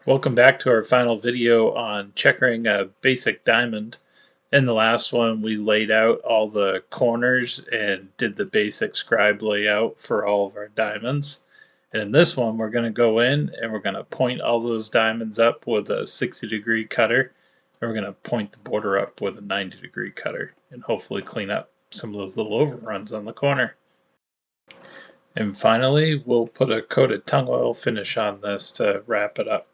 Welcome back to our final video on checkering a basic diamond. In the last one we laid out all the corners and did the basic scribe layout for all of our diamonds. And in this one we're going to go in and we're going to point all those diamonds up with a 60-degree cutter. And we're going to point the border up with a 90-degree cutter and hopefully clean up some of those little overruns on the corner. And finally we'll put a coated tung oil finish on this to wrap it up.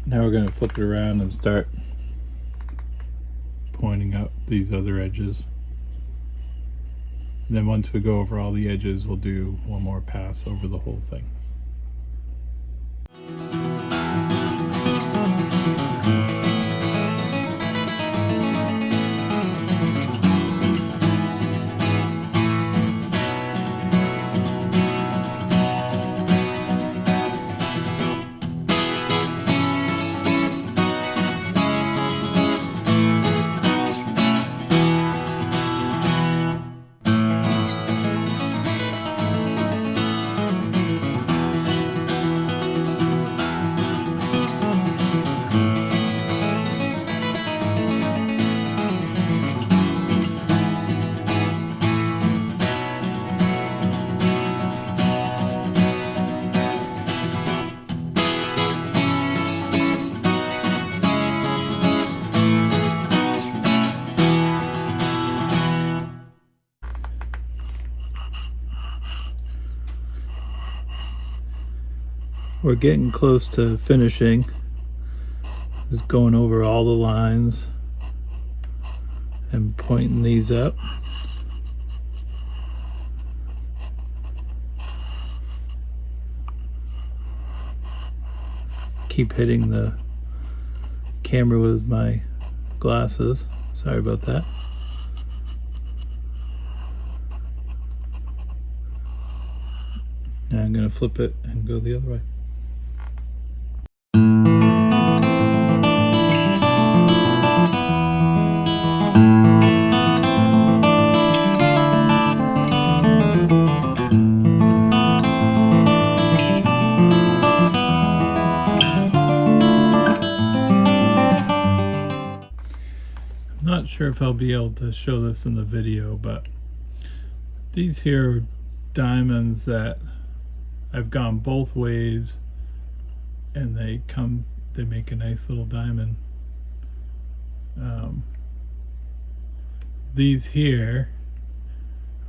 Now we're going to flip it around and start pointing out these other edges. And then once we go over all the edges, we'll do one more pass over the whole thing. We're getting close to finishing. Just going over all the lines and pointing these up. Keep hitting the camera with my glasses. Sorry about that. Now I'm going to flip it and go the other way. Not sure if I'll be able to show this in the video, but these here are diamonds that I've gone both ways and they make a nice little diamond. these here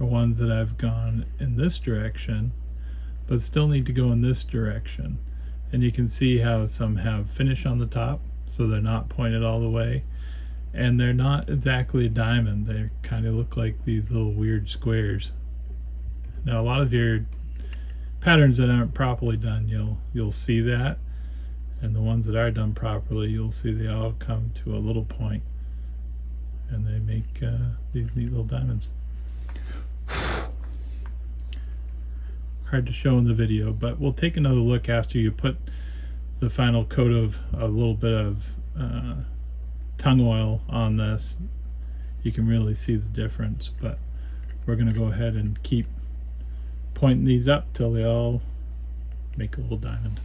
are ones that I've gone in this direction, but still need to go in this direction. And you can see how some have finish on the top, so they're not pointed all the way. And they're not exactly a diamond. They kind of look like these little weird squares. Now, a lot of your patterns that aren't properly done, you'll see that. And the ones that are done properly, you'll see they all come to a little point. And they make these neat little diamonds. Hard to show in the video, but we'll take another look after you put the final coat of a little bit of tung oil on this. You can really see the difference, but we're going to go ahead and keep pointing these up till they all make a little diamond.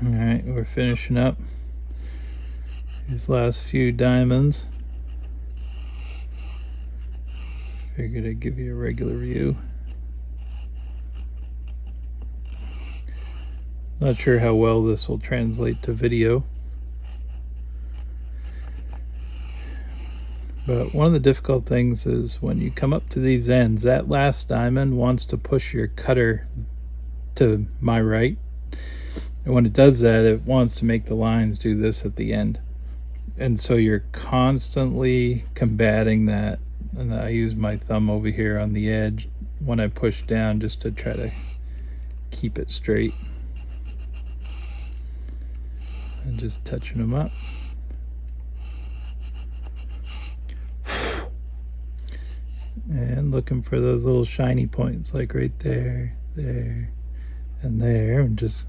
Alright, we're finishing up these last few diamonds. Figured I'd give you a regular view. Not sure how well this will translate to video. But one of the difficult things is when you come up to these ends, that last diamond wants to push your cutter to my right. And when it does that, it wants to make the lines do this at the end. And so you're constantly combating that. And I use my thumb over here on the edge when I push down just to try to keep it straight. And just touching them up. And looking for those little shiny points, like right there, there, and there, and just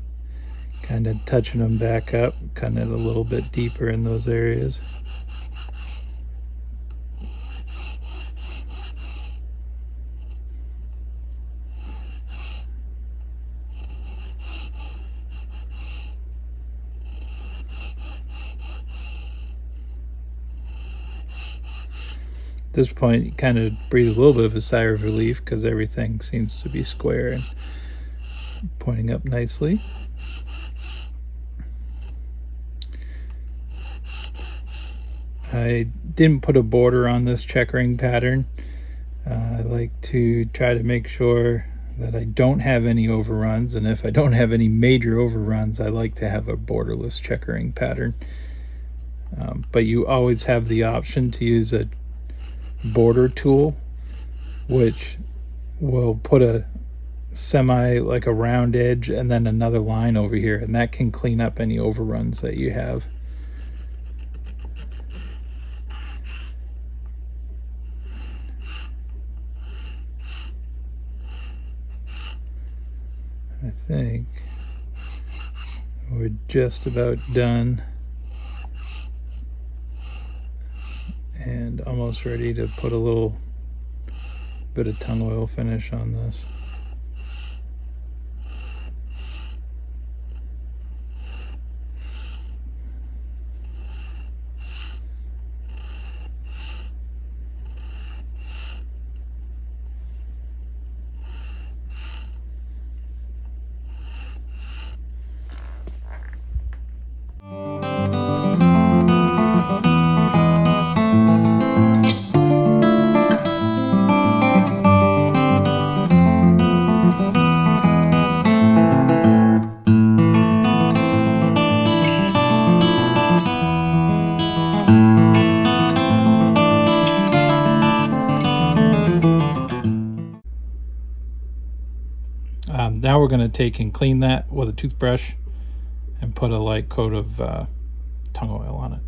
kind of touching them back up, kind of a little bit deeper in those areas. At this point, you kind of breathe a little bit of a sigh of relief because everything seems to be square and pointing up nicely. I didn't put a border on this checkering pattern. I like to try to make sure that I don't have any overruns, and if I don't have any major overruns, I like to have a borderless checkering pattern. But you always have the option to use a border tool, which will put a like a round edge and then another line over here, and that can clean up any overruns that you have. I think we're just about done and almost ready to put a little bit of tung oil finish on this. Now we're going to take and clean that with a toothbrush and put a light coat of tung oil on it.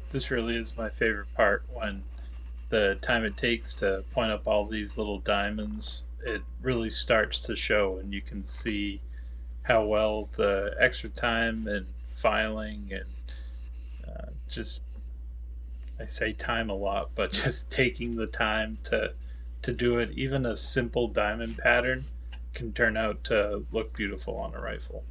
This really is my favorite part when the time it takes to point up all these little diamonds. It really starts to show, and you can see how well the extra time and filing and just I say time a lot, but just taking the time to do it, even a simple diamond pattern can turn out to look beautiful on a rifle.